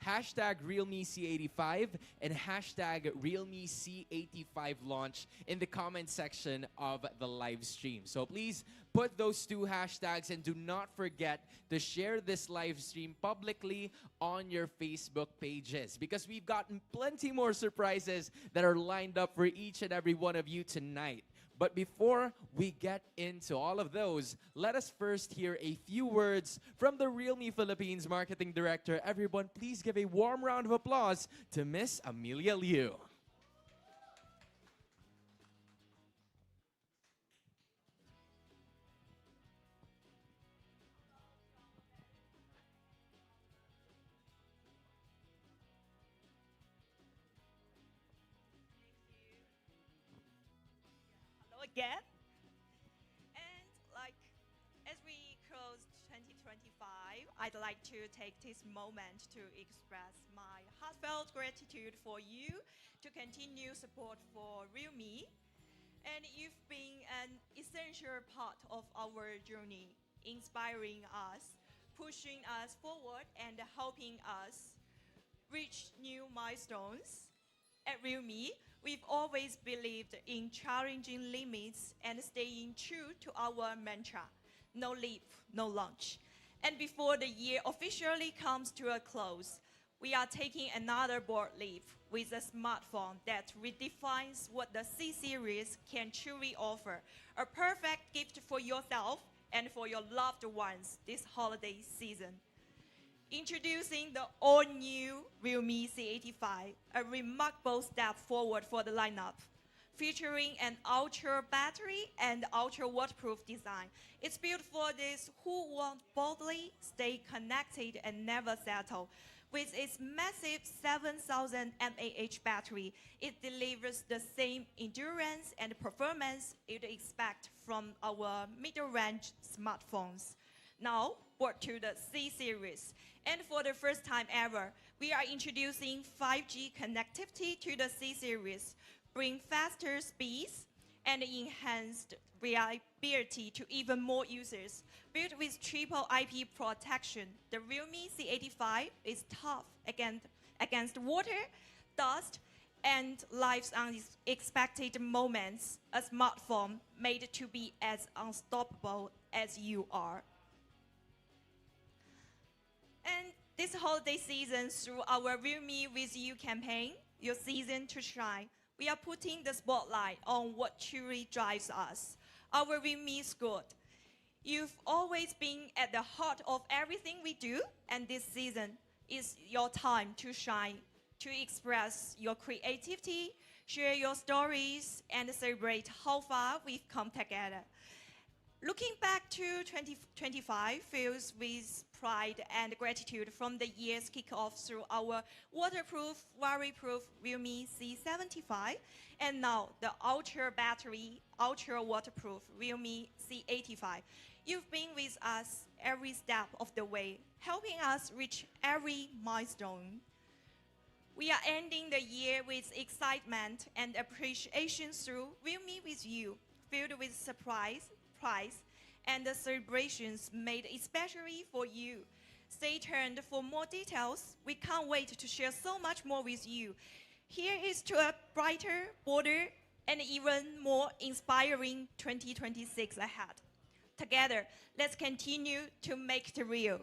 hashtag Realme C85 and hashtag Realme C85 launch in the comment section of the live stream. So please put those two hashtags and do not forget to share this live stream publicly on your Facebook pages because we've gotten plenty more surprises that are lined up for each and every one of you tonight. But before we get into all of those, let us first hear a few words from the Realme Philippines Marketing Director. Everyone, please give a warm round of applause to Miss Amelia Liu. Hello again. And as we close 2025, I'd like to take this moment to express my heartfelt gratitude for you to continue support for Realme. And you've been an essential part of our journey, inspiring us, pushing us forward, and helping us reach new milestones. At Realme, we've always believed in challenging limits and staying true to our mantra, no leap, no launch. And before the year officially comes to a close, we are taking another bold leap with a smartphone that redefines what the C series can truly offer, a perfect gift for yourself and for your loved ones this holiday season. Introducing the all-new Realme C85, a remarkable step forward for the lineup. Featuring an ultra battery and ultra waterproof design. It's built for those who want boldly stay connected and never settle. With its massive 7,000 mAh battery, it delivers the same endurance and performance you'd expect from our middle-range smartphones. Now, brought to the C series. And for the first time ever, we are introducing 5G connectivity to the C series, bring faster speeds and enhanced reliability to even more users. Built with triple IP protection, the Realme C85 is tough against water, dust, and life's unexpected moments, a smartphone made to be as unstoppable as you are. And this holiday season, through our Realme With You campaign, your season to shine, we are putting the spotlight on what truly drives us, our Realme squad. You've always been at the heart of everything we do, and this season is your time to shine, to express your creativity, share your stories, and celebrate how far we've come together. Looking back to 2025 fills with pride and gratitude from the year's kickoff through our waterproof, worry-proof Realme C75 and now the ultra battery, ultra waterproof Realme C85. You've been with us every step of the way, helping us reach every milestone. We are ending the year with excitement and appreciation through Realme With You, filled with surprise, prize, and the celebrations made especially for you. Stay tuned for more details. We can't wait to share so much more with you. Here is to a brighter, bolder, and even more inspiring 2026 ahead. Together, let's continue to make it real.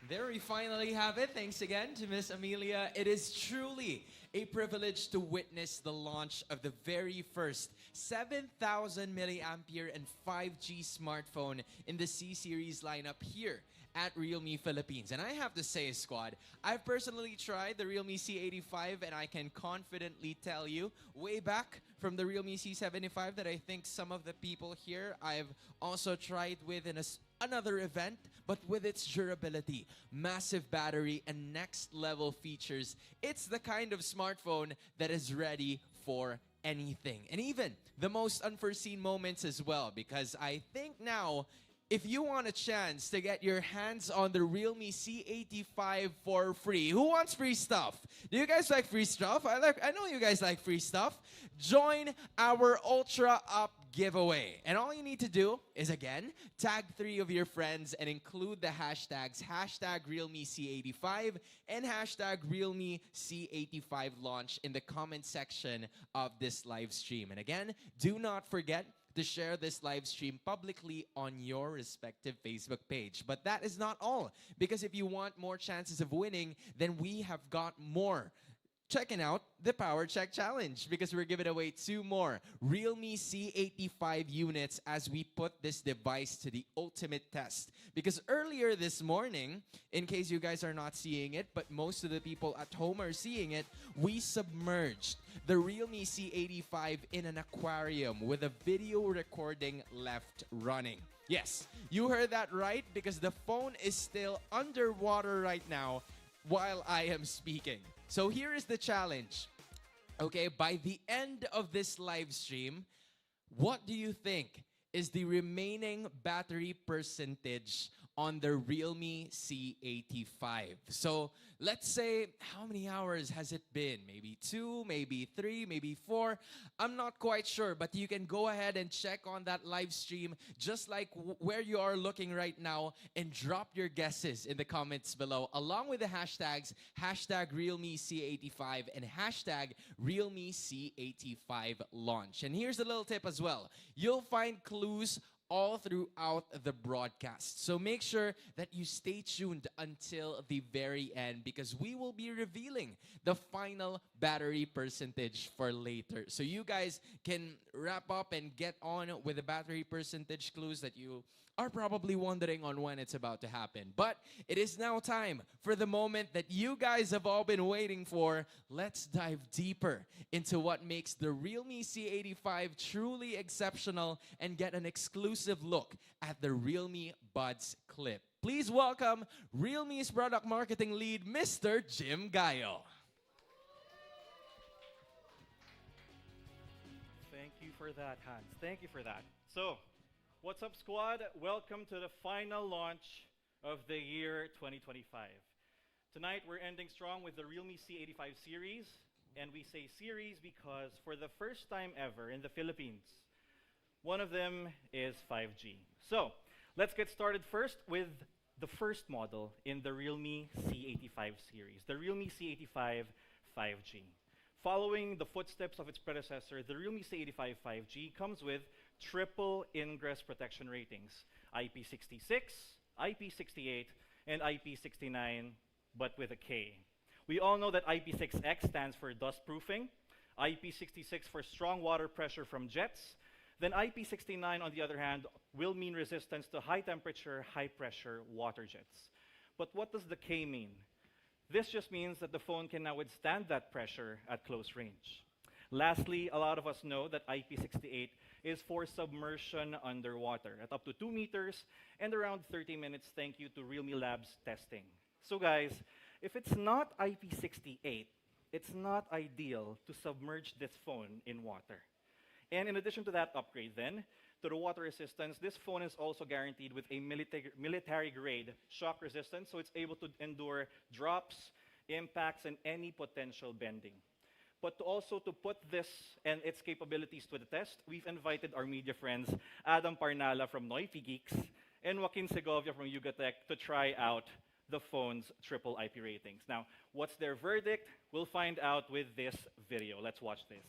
There we finally have it. Thanks again to Miss Amelia. It is truly a privilege to witness the launch of the very first 7,000 milliampere and 5G smartphone in the C series lineup here at Realme Philippines. And I have to say, squad, I've personally tried the Realme C85 and I can confidently tell you way back from the Realme C75 that I think some of the people here I've also tried with in another event, but with its durability, massive battery, and next level features, it's the kind of smartphone that is ready for anything. And even the most unforeseen moments as well, because I think now, if you want a chance to get your hands on the Realme C85 for free, who wants free stuff? Do you guys like free stuff? I know you guys like free stuff. Join our ultra giveaway. And all you need to do is, again, tag 3 of your friends and include the hashtags hashtag Realme C85 and hashtag Realme C85 launch in the comment section of this live stream. And again, do not forget to share this live stream publicly on your respective Facebook page. But that is not all, because if you want more chances of winning, then we have got more. Checking out the Power Check Challenge, because we're giving away 2 more Realme C85 units as we put this device to the ultimate test. Because earlier this morning, in case you guys are not seeing it, but most of the people at home are seeing it, we submerged the Realme C85 in an aquarium with a video recording left running. Yes, you heard that right, because the phone is still underwater right now while I am speaking. So here is the challenge. Okay, by the end of this live stream, what do you think is the remaining battery percentage on the Realme C85? So let's say, how many hours has it been? Maybe 2, maybe 3, maybe 4. I'm not quite sure, but you can go ahead and check on that live stream, just like where you are looking right now, and drop your guesses in the comments below, along with the hashtags hashtag Realme C85 and hashtag Realme C85 launch. And here's a little tip as well. You'll find clues all throughout the broadcast. So make sure that you stay tuned until the very end, because we will be revealing the final battery percentage for later. So you guys can wrap up and get on with the battery percentage clues that you are probably wondering on when it's about to happen. But it is now time for the moment that you guys have all been waiting for. Let's dive deeper into what makes the Realme C85 truly exceptional and get an exclusive look at the Realme Buds Clip. Please welcome Realme's product marketing lead, Mr. Jim Gayo. Thank you for that, Hans. Thank you for that. So, what's up, squad? Welcome to the final launch of the year 2025. Tonight, we're ending strong with the Realme C85 series. And we say series because for the first time ever in the Philippines, one of them is 5G. So, let's get started first with the first model in the Realme C85 series, the Realme C85 5G. Following the footsteps of its predecessor, the Realme C85 5G comes with triple ingress protection ratings, IP66, IP68, and IP69, but with a K. We all know that IP6X stands for dust proofing, IP66 for strong water pressure from jets, then IP69, on the other hand, will mean resistance to high temperature, high pressure water jets. But what does the K mean? This just means that the phone can now withstand that pressure at close range. Lastly, a lot of us know that IP68 is for submersion underwater at up to 2 meters and around 30 minutes, thank you to Realme Labs testing. So guys, if it's not IP68, it's not ideal to submerge this phone in water. And in addition to that upgrade then, to the water resistance, this phone is also guaranteed with a military-grade shock resistance, so it's able to endure drops, impacts, and any potential bending. But to put this and its capabilities to the test, we've invited our media friends, Adam Parnala from Noifi Geeks and Joaquin Segovia from Yugatech to try out the phone's triple IP ratings. Now, what's their verdict? We'll find out with this video. Let's watch this.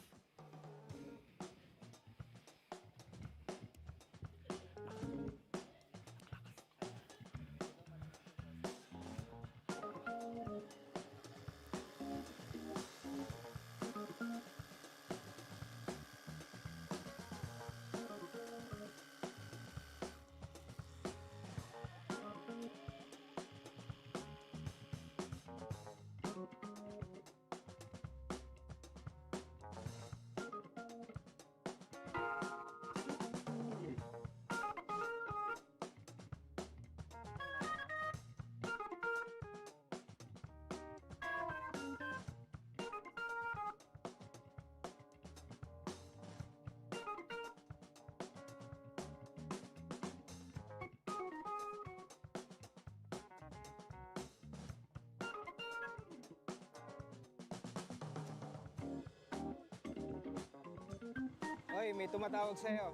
Hoy, may tumatawag sa'yo.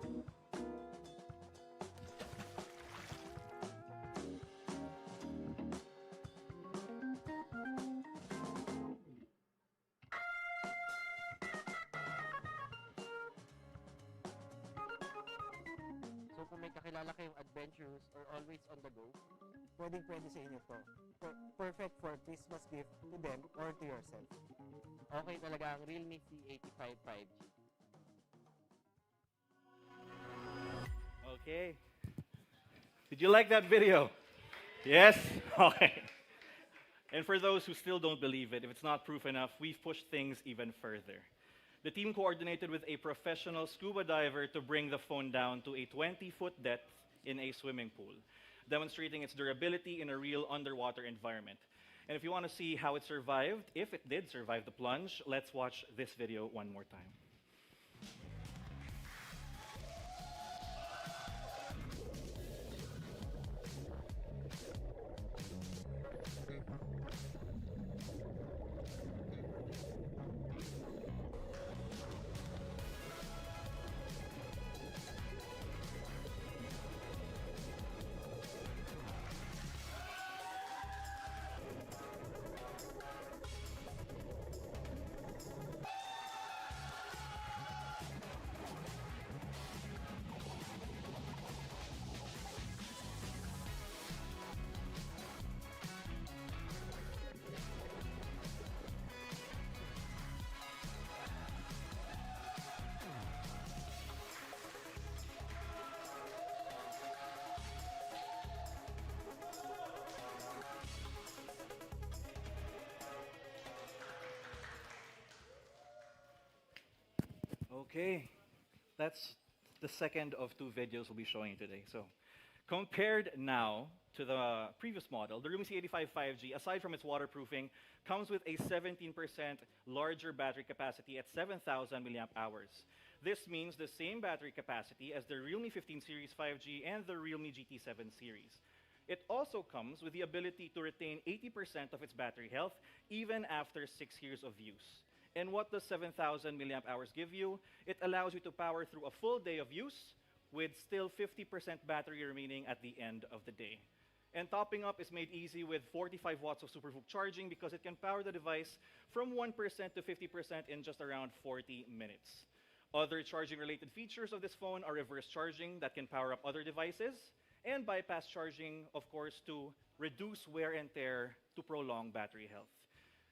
So kung may kakilala kayong adventurous or always on the go, pwedeng-pwede sa inyo to. Perfect for Christmas gift to them or to yourself. Okay talaga ang Realme C85 5G. Okay. Did you like that video? Yes? Okay. And for those who still don't believe it, if it's not proof enough, we've pushed things even further. The team coordinated with a professional scuba diver to bring the phone down to a 20-foot depth in a swimming pool, demonstrating its durability in a real underwater environment. And if you want to see how it survived, if it did survive the plunge, let's watch this video one more time. Okay, that's the second of two videos we'll be showing you today. So, compared now to the previous model, the Realme C85 5G, aside from its waterproofing, comes with a 17% larger battery capacity at 7,000 milliamp hours. This means the same battery capacity as the Realme 15 series 5G and the Realme GT7 series. It also comes with the ability to retain 80% of its battery health even after 6 years of use. And what does 7,000 milliamp hours give you? It allows you to power through a full day of use with still 50% battery remaining at the end of the day. And topping up is made easy with 45 watts of supervolt charging because it can power the device from 1% to 50% in just around 40 minutes. Other charging related features of this phone are reverse charging that can power up other devices and bypass charging, of course, to reduce wear and tear to prolong battery health.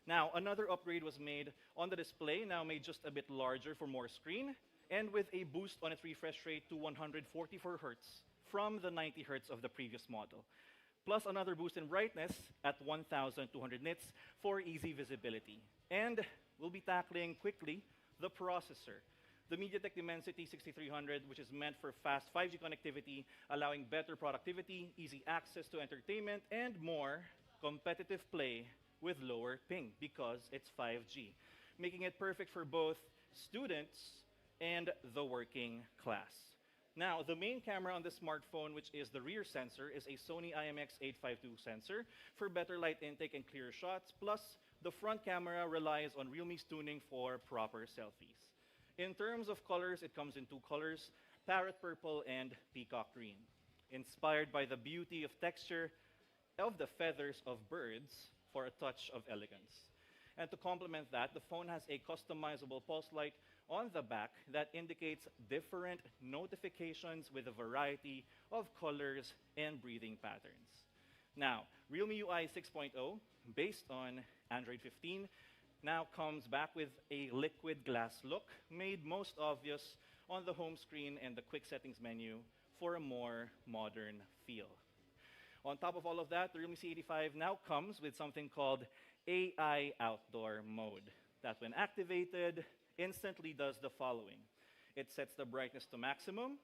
Now, another upgrade was made on the display, now made just a bit larger for more screen, and with a boost on its refresh rate to 144 Hz from the 90 Hz of the previous model. Plus another boost in brightness at 1,200 nits for easy visibility. And we'll be tackling quickly the processor. The MediaTek Dimensity 6300, which is meant for fast 5G connectivity, allowing better productivity, easy access to entertainment, and more competitive play with lower ping because it's 5G, making it perfect for both students and the working class. Now, the main camera on this smartphone, which is the rear sensor, is a Sony IMX852 sensor for better light intake and clear shots, plus the front camera relies on Realme's tuning for proper selfies. In terms of colors, it comes in two colors, parrot purple and peacock green. Inspired by the beauty of texture of the feathers of birds, for a touch of elegance. And to complement that, the phone has a customizable pulse light on the back that indicates different notifications with a variety of colors and breathing patterns. Now, Realme UI 6.0, based on Android 15, now comes back with a liquid glass look, made most obvious on the home screen and the quick settings menu for a more modern feel. On top of all of that, the Realme C85 now comes with something called AI Outdoor Mode that, when activated, instantly does the following. It sets the brightness to maximum.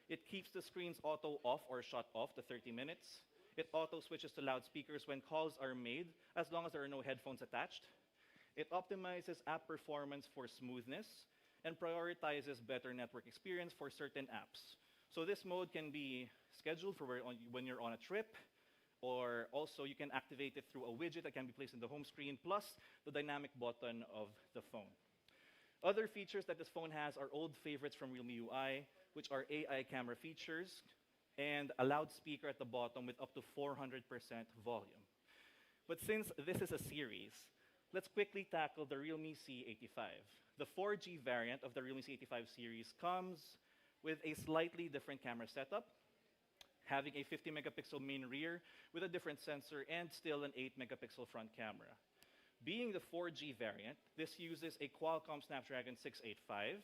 It keeps the screens auto off or shut off to 30 minutes. It auto switches to loudspeakers when calls are made, as long as there are no headphones attached. It optimizes app performance for smoothness and prioritizes better network experience for certain apps. So this mode can be scheduled for when you're on a trip, or also you can activate it through a widget that can be placed in the home screen, plus the dynamic button of the phone. Other features that this phone has are old favorites from Realme UI, which are AI camera features and a loudspeaker at the bottom with up to 400% volume. But since this is a series, let's quickly tackle the Realme C85. The 4G variant of the Realme C85 series comes with a slightly different camera setup, having a 50 megapixel main rear with a different sensor and still an 8 megapixel front camera. Being the 4G variant, this uses a Qualcomm Snapdragon 685,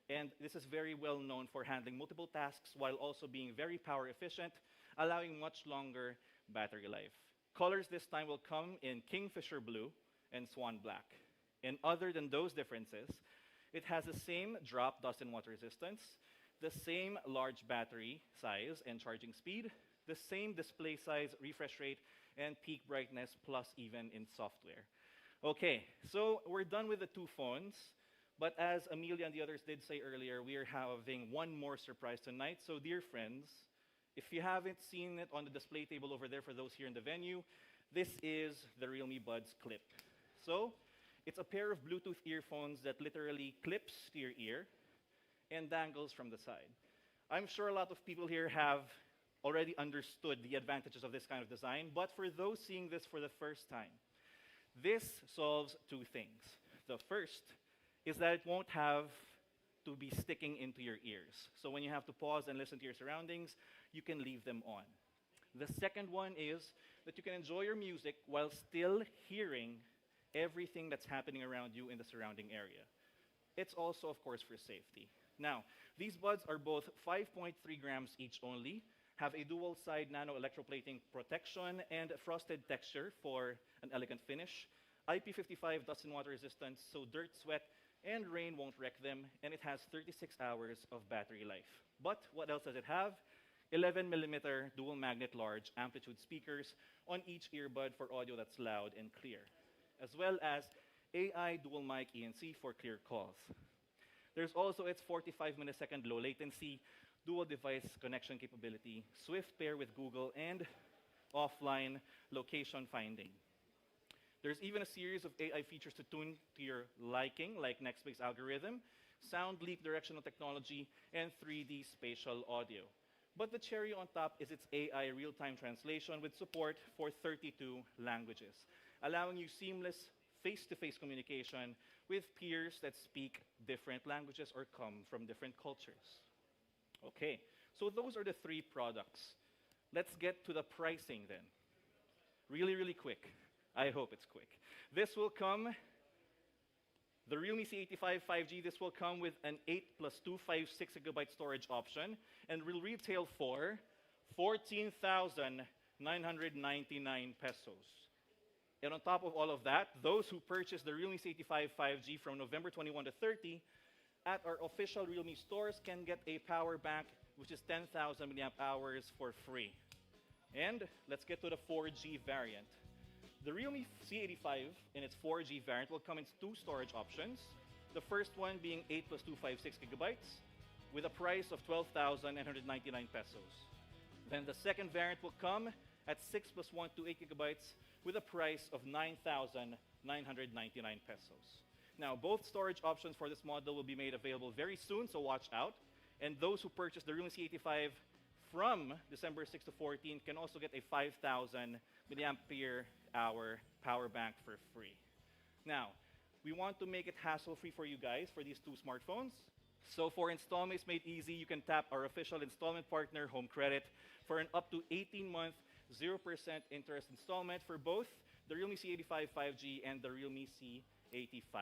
and this is very well known for handling multiple tasks while also being very power efficient, allowing much longer battery life. Colors this time will come in Kingfisher Blue and Swan Black. And other than those differences, it has the same drop, dust, and water resistance, the same large battery size and charging speed, the same display size, refresh rate, and peak brightness, plus even in software. Okay, so we're done with the two phones, but as Amelia and the others did say earlier, we are having one more surprise tonight. So dear friends, if you haven't seen it on the display table over there for those here in the venue, this is the Realme Buds Clip. So it's a pair of Bluetooth earphones that literally clips to your ear and dangles from the side. I'm sure a lot of people here have already understood the advantages of this kind of design, but for those seeing this for the first time, this solves two things. The first is that it won't have to be sticking into your ears. So when you have to pause and listen to your surroundings, you can leave them on. The second one is that you can enjoy your music while still hearing everything that's happening around you in the surrounding area. It's also, of course, for safety. Now, these buds are both 5.3 grams each only, have a dual-side nano electroplating protection and frosted texture for an elegant finish, IP55 dust and water resistance, so dirt, sweat, and rain won't wreck them, and it has 36 hours of battery life. But what else does it have? 11mm dual magnet large amplitude speakers on each earbud for audio that's loud and clear, as well as AI dual mic ENC for clear calls. There's also its 45 millisecond low latency, dual device connection capability, swift pair with Google, and offline location finding. There's even a series of AI features to tune to your liking, like next week's algorithm, sound leak directional technology, and 3D spatial audio. But the cherry on top is its AI real-time translation with support for 32 languages, allowing you seamless face-to-face communication with peers that speak different languages or come from different cultures. Okay, so those are the three products. Let's get to the pricing then. Really, really quick. I hope it's quick. This will come, the Realme C85 5G, this will come with an 8 plus 256 gigabyte storage option and will retail for 14,999 pesos. And on top of all of that, those who purchase the Realme C85 5G from November 21 to 30 at our official Realme stores can get a power bank, which is 10,000 milliamp hours for free. And let's get to the 4G variant. The Realme C85 in its 4G variant will come in two storage options. The first one being 8 plus 256 gigabytes with a price of 12,999 pesos. Then the second variant will come at 6 plus 128 gigabytes with a price of 9,999 pesos. Now, both storage options for this model will be made available very soon, so watch out. And those who purchase the Realme C85 from December 6 to 14 can also get a 5,000 milliampere hour power bank for free. Now, we want to make it hassle-free for you guys for these two smartphones. So for installments made easy, you can tap our official installment partner, Home Credit, for an up to 18-month 0% interest installment for both the Realme C85 5G and the Realme C85.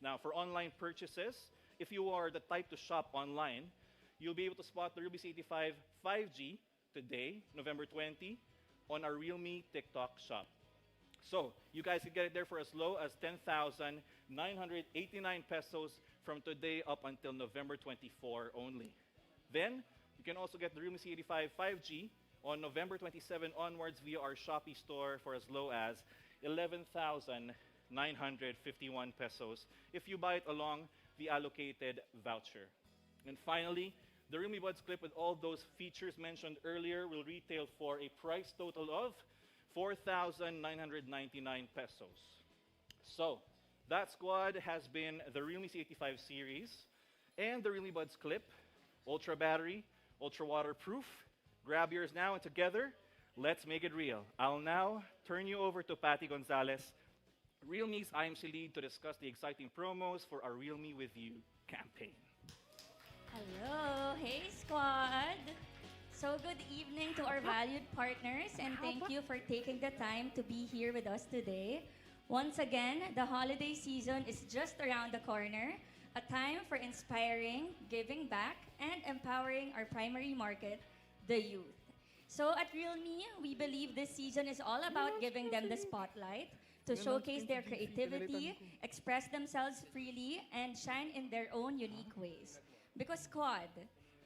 Now, for online purchases, if you are the type to shop online, you'll be able to spot the Realme C85 5G today, November 20, on our Realme TikTok shop. So, you guys can get it there for as low as 10,989 pesos from today up until November 24 only. Then, you can also get the Realme C85 5G on November 27 onwards via our Shopee store for as low as 11,951 pesos if you buy it along the allocated voucher. And finally, the Realme Buds Clip with all those features mentioned earlier will retail for a price total of 4,999 pesos. So, That squad has been the Realme C85 series and the Realme Buds Clip, ultra battery, ultra waterproof. Grab yours now and together, let's make it real. I'll now turn you over to Patty Gonzalez, Realme's IMC lead, to discuss the exciting promos for our Realme With You campaign. Hello, hey squad! So good evening to our valued partners and thank you for taking the time to be here with us today. Once again, the holiday season is just around the corner, a time for inspiring, giving back, and empowering our primary market, the youth. So at Realme, we believe this season is all about giving them the spotlight to showcase their creativity, express themselves freely, and shine in their own unique ways. Because squad,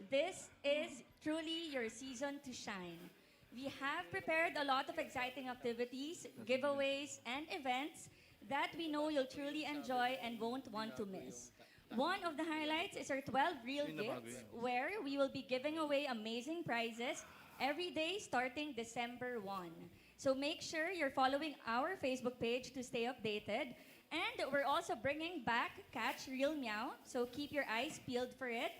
this is truly your season to shine. We have prepared a lot of exciting activities, giveaways, and events that we know you'll truly enjoy and won't want to miss. One of the highlights is our 12 Real Gifts, where we will be giving away amazing prizes every day starting December 1. So make sure you're following our Facebook page to stay updated. And we're also bringing back Catch Real Meow, so keep your eyes peeled for it.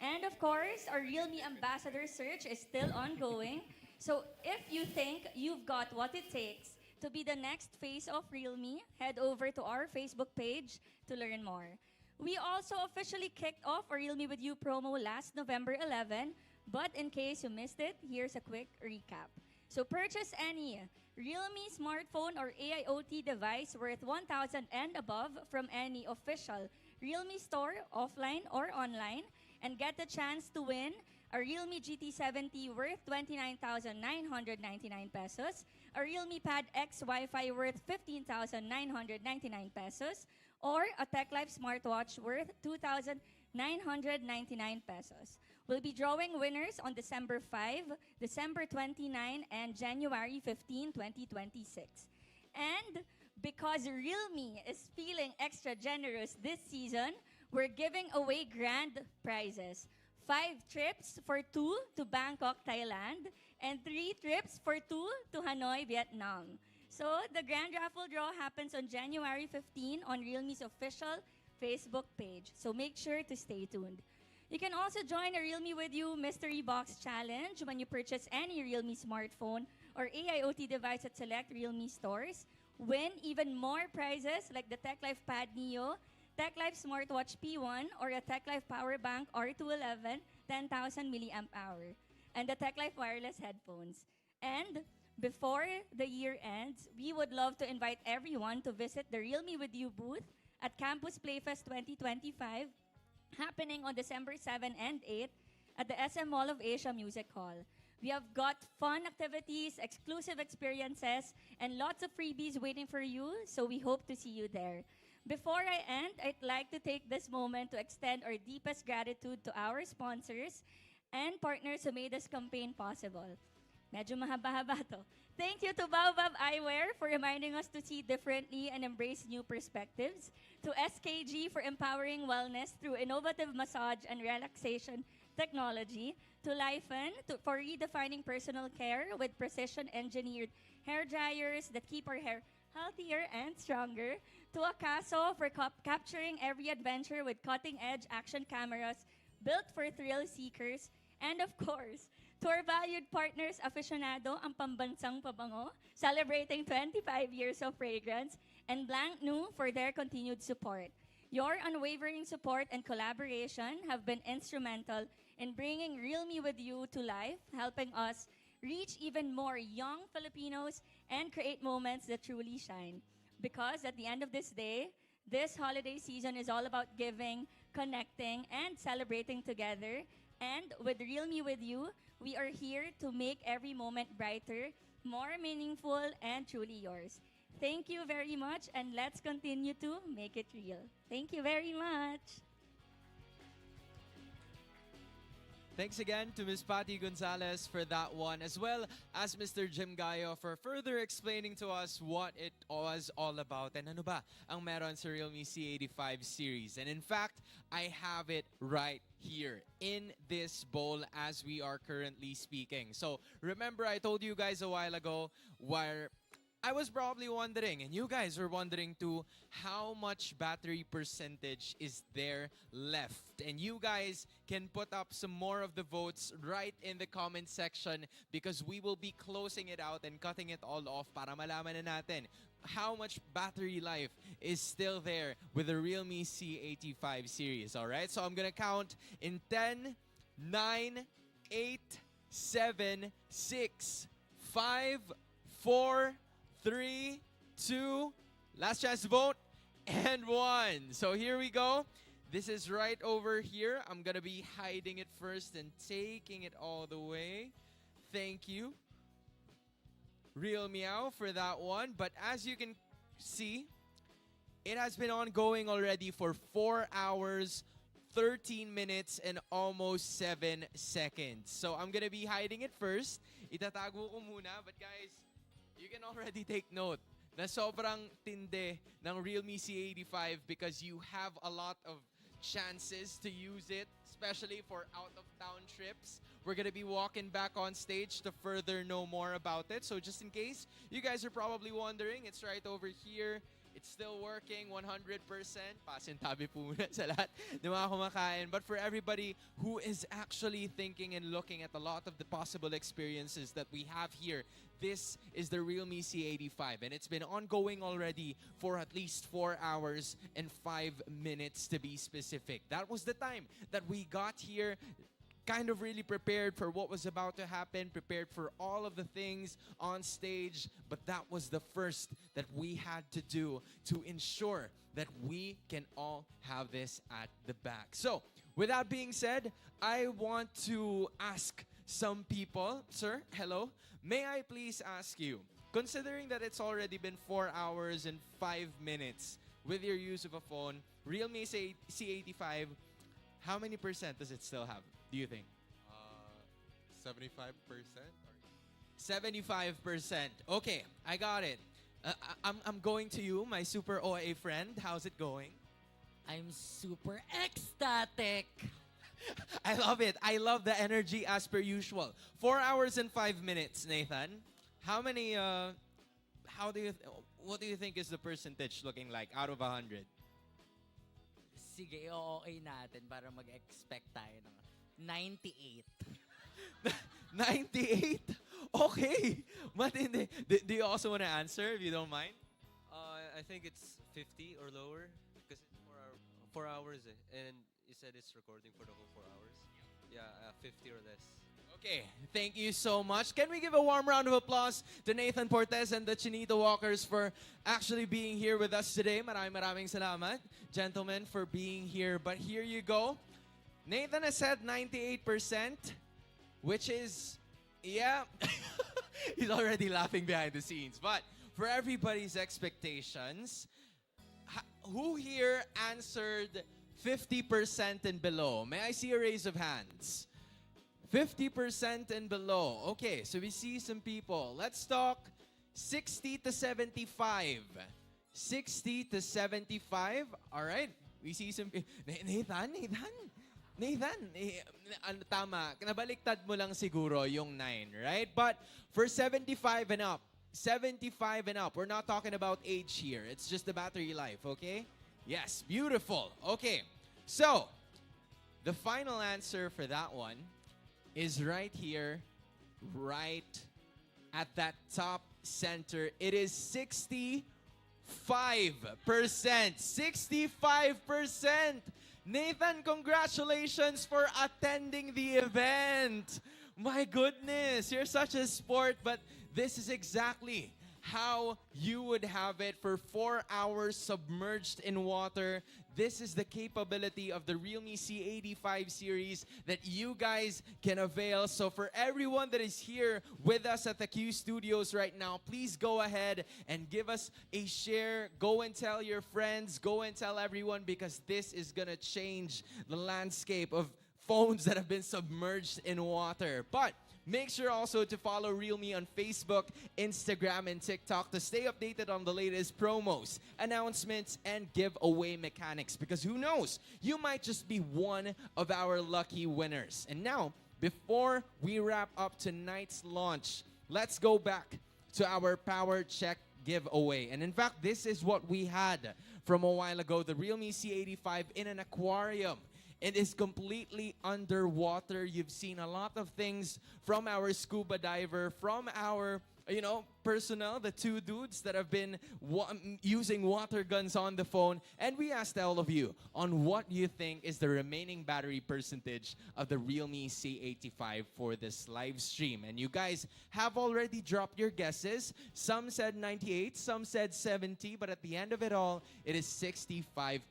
And of course, our Realme Ambassador search is still ongoing. So if you think you've got what it takes to be the next face of Realme, head over to our Facebook page to learn more. We also officially kicked off our Realme With You promo last November 11, but in case you missed it, here's a quick recap. So purchase any Realme smartphone or AIoT device worth 1,000 and above from any official Realme store, offline or online, and get the chance to win a Realme GT70 worth 29,999 pesos, a Realme Pad X Wi-Fi worth 15,999 pesos, or a TechLife smartwatch worth 2,999 pesos. We'll be drawing winners on December 5, December 29, and January 15, 2026. And because Realme is feeling extra generous this season, we're giving away grand prizes. 5 trips for 2 to Bangkok, Thailand, and 3 trips for 2 to Hanoi, Vietnam. So the grand raffle draw happens on January 15 on Realme's official Facebook page. So make sure to stay tuned. You can also join a Realme With You Mystery Box Challenge when you purchase any Realme smartphone or AIoT device at select Realme stores. Win even more prizes like the TechLife Pad Neo, TechLife Smartwatch P1, or a TechLife Power Bank R211 10,000 milliamp hour, and the TechLife wireless headphones. And before the year ends, we would love to invite everyone to visit the Realme With You booth at Campus Playfest 2025, happening on December 7 and 8 at the SM Mall of Asia Music Hall. We have got fun activities, exclusive experiences, and lots of freebies waiting for you, so we hope to see you there. Before I end, I'd like to take this moment to extend our deepest gratitude to our sponsors and partners who made this campaign possible. Medyo mahaba-haba to. Thank you to Baobab Eyewear for reminding us to see differently and embrace new perspectives. To SKG for empowering wellness through innovative massage and relaxation technology. To Lifen for redefining personal care with precision-engineered hair dryers that keep our hair healthier and stronger. To Akaso for capturing every adventure with cutting-edge action cameras built for thrill seekers. And of course, to our valued partners, Aficionado, ang pambansang pabango, celebrating 25 years of fragrance, and Blank Nu for their continued support. Your unwavering support and collaboration have been instrumental in bringing Realme With You to life, helping us reach even more young Filipinos and create moments that truly shine. Because at the end of this day, this holiday season is all about giving, connecting, and celebrating together. And with Realme With You, we are here to make every moment brighter, more meaningful, and truly yours. Thank you very much, and let's continue to make it real. Thank you very much. Thanks again to Ms. Patty Gonzalez for that one, as well as Mr. Jim Gayo for further explaining to us what it was all about and ano ba ang meron sa Realme C85 series. And in fact, I have it right here in this bowl as we are currently speaking. So remember, I told you guys a while ago where I was probably wondering, and you guys were wondering too, how much battery percentage is there left? And you guys can put up some more of the votes right in the comment section because we will be closing it out and cutting it all off para malaman na natin how much battery life is still there with the Realme C85 series, all right? So I'm going to count in 10, 9, 8, 7, 6, 5, 4, 3, 2, last chance to vote, and 1. So here we go. This is right over here. I'm going to be hiding it first and taking it all the way. Thank you, Real Meow, for that one. But as you can see, it has been ongoing already for 4 hours, 13 minutes, and almost 7 seconds. So I'm going to be hiding it first. Itatago ko muna. But guys, you can already take note na sobrang tinde ng Realme C85 because you have a lot of chances to use it, especially for out-of-town trips. We're going to be walking back on stage to further know more about it. So just in case, you guys are probably wondering, it's right over here. It's still working 100%. Pasintabi po muna sa lahat ng mga kumakain. But for everybody who is actually thinking and looking at a lot of the possible experiences that we have here, this is the Realme C85. And it's been ongoing already for at least 4 hours and 5 minutes to be specific. That was the time that we got here, kind of really prepared for what was about to happen, prepared for all of the things on stage, but that was the first that we had to do to ensure that we can all have this at the back. So, with that being said, I want to ask some people, sir, hello, may I please ask you, considering that it's already been 4 hours and 5 minutes with your use of a phone, Realme C85, how many percent does it still have, do you think? 75%. 75%. Okay, I got it. I'm going to you, my super OA friend. How's it going? I'm super ecstatic. I love it. I love the energy as per usual. 4 hours and 5 minutes, Nathan. How many, what do you think is the percentage looking like out of 100? Sige, okay natin para mag-expect tayo ng 98. 98? Okay. Matindi. Do you also want to answer, if you don't mind? I think it's 50 or lower because it's 4 hours and you said it's recording for the whole 4 hours. Yeah, 50 or less. Okay, thank you so much. Can we give a warm round of applause to Nathan Portes and the Chinito Walkers for actually being here with us today? Maraming salamat, gentlemen, for being here. But here you go. Nathan has said 98%, which is, yeah, he's already laughing behind the scenes. But for everybody's expectations, who here answered 50% and below? May I see a raise of hands? 50% and below. Okay, so we see some people. Let's talk 60 to 75. 60 to 75. All right. We see some Nathan, tama. Nabaliktad mo lang siguro yung 9, right? But for 75 and up, we're not talking about age here. It's just the battery life, okay? Yes, beautiful. Okay, so the final answer for that one is right here, right at that top center. It is 65%. 65%. Nathan, congratulations for attending the event. My goodness, you're such a sport, but this is exactly how you would have it for 4 hours submerged in water. This is the capability of the Realme C85 series that you guys can avail. So for everyone that is here with us at the Q Studios right now, please go ahead and give us a share. Go and tell your friends. Go and tell everyone because this is going to change the landscape of phones that have been submerged in water. But make sure also to follow Realme on Facebook, Instagram, and TikTok to stay updated on the latest promos, announcements, and giveaway mechanics. Because who knows, you might just be one of our lucky winners. And now, before we wrap up tonight's launch, let's go back to our power check give away. And in fact, this is what we had from a while ago, the Realme C85 in an aquarium. It is completely underwater. You've seen a lot of things from our scuba diver, from our, personnel, the two dudes that have been using water guns on the phone. And we asked all of you on what you think is the remaining battery percentage of the Realme C85 for this live stream. And you guys have already dropped your guesses. Some said 98, some said 70, but at the end of it all, it is 65%.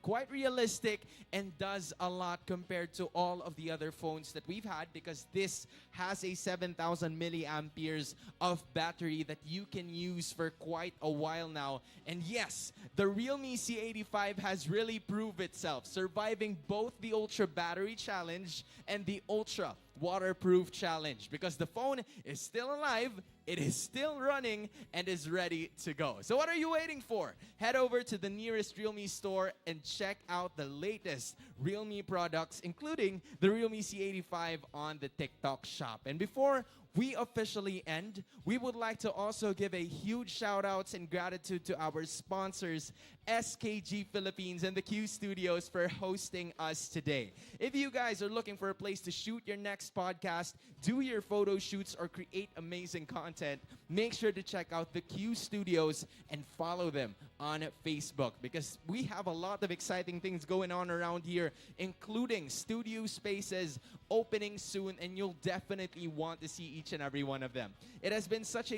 Quite realistic and does a lot compared to all of the other phones that we've had, because this has a 7,000 milliamperes of battery that you can use for quite a while now. And yes, the Realme C85 has really proved itself, surviving both the Ultra Battery Challenge and the Ultra Waterproof Challenge, because the phone is still alive, it is still running, and is ready to go. So what are you waiting for? Head over to the nearest Realme store and check out the latest Realme products, including the Realme C85 on the TikTok shop. And before we officially end, we would like to also give a huge shout outs and gratitude to our sponsors, SKG Philippines and the Q Studios, for hosting us today. If you guys are looking for a place to shoot your next podcast, do your photo shoots, or create amazing content, make sure to check out the Q Studios and follow them on Facebook, because we have a lot of exciting things going on around here, including studio spaces opening soon, and you'll definitely want to see each and every one of them. It has been such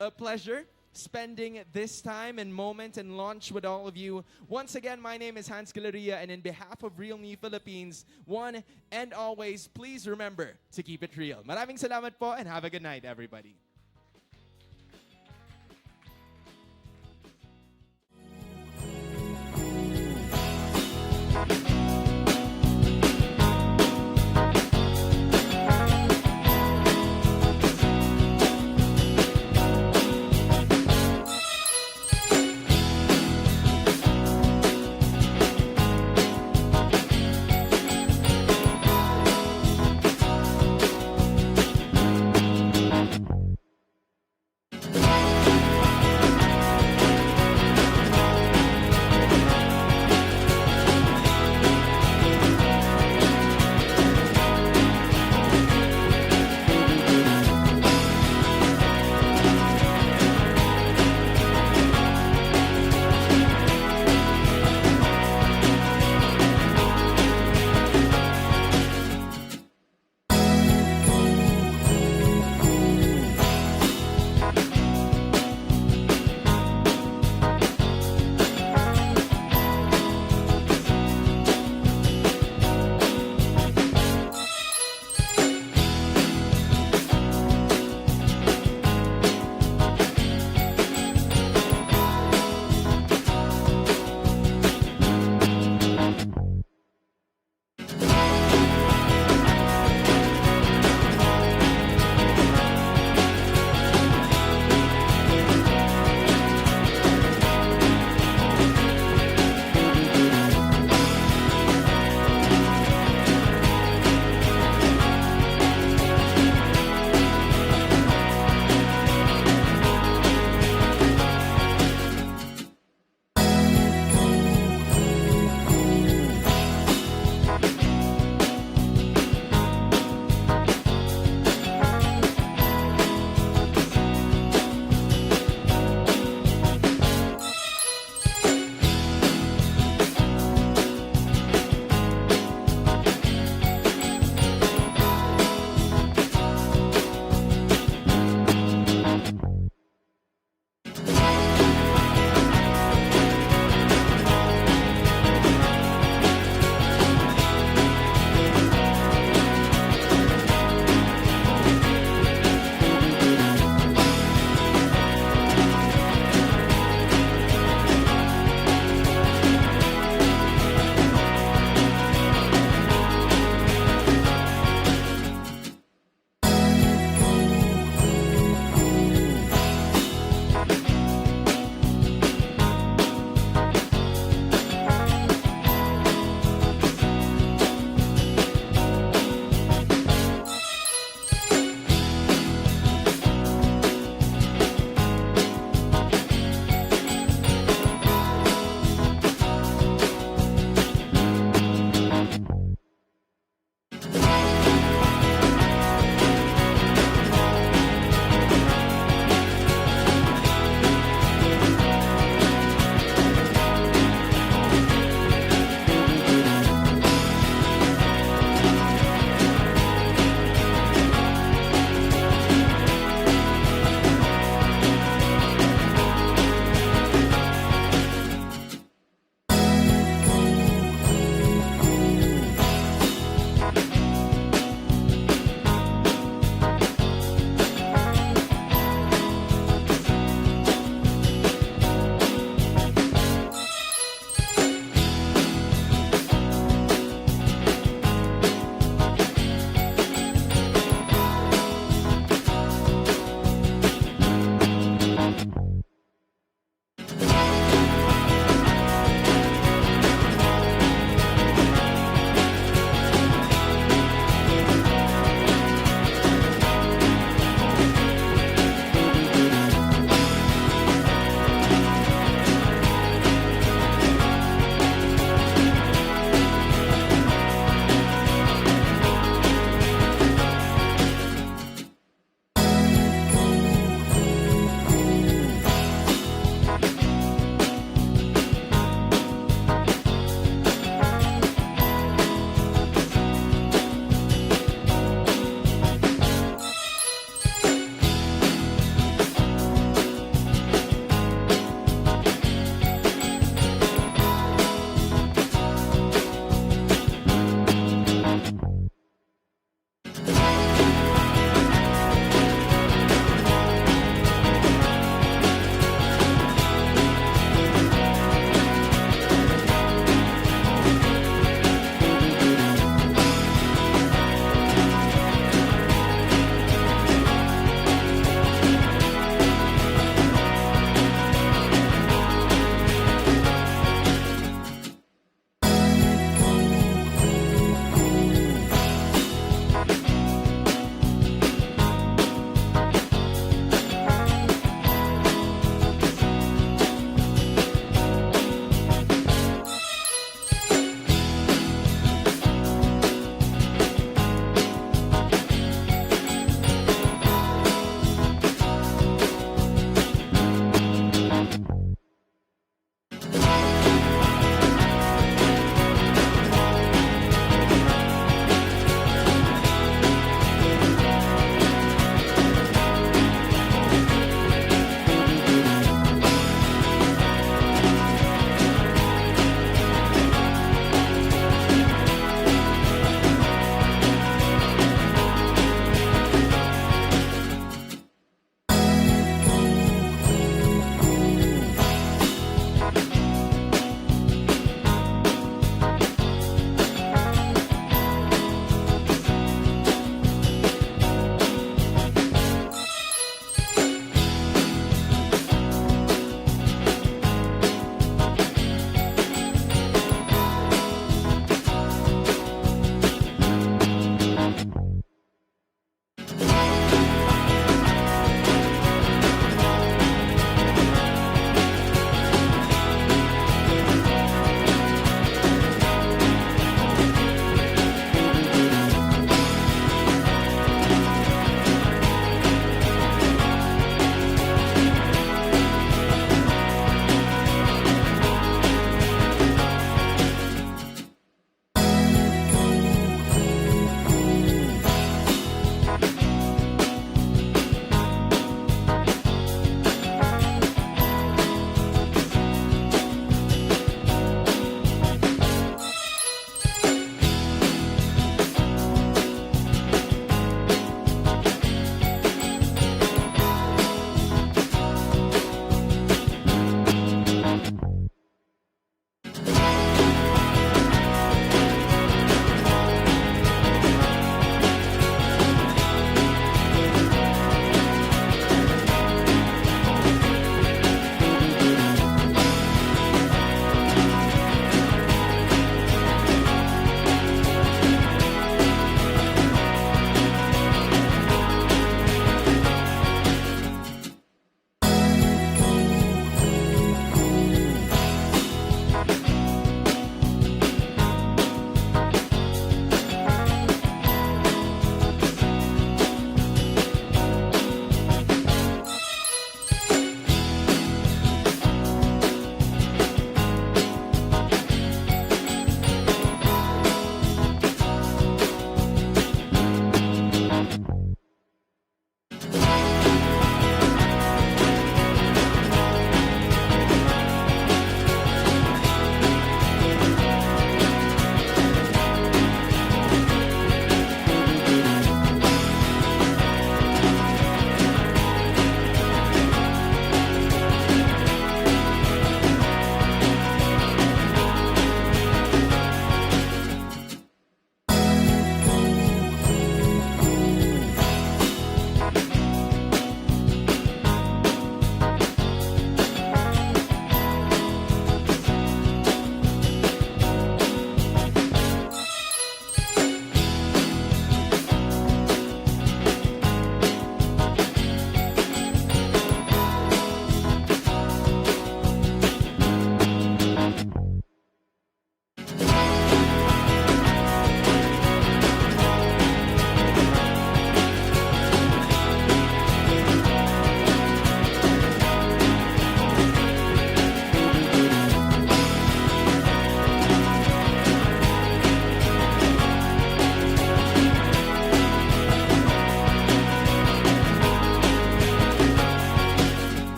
a pleasure spending this time and moment and launch with all of you. Once again, my name is Hans Galeria, and in behalf of Realme Philippines, one and always, please remember to keep it real. Maraming salamat po, and have a good night, everybody.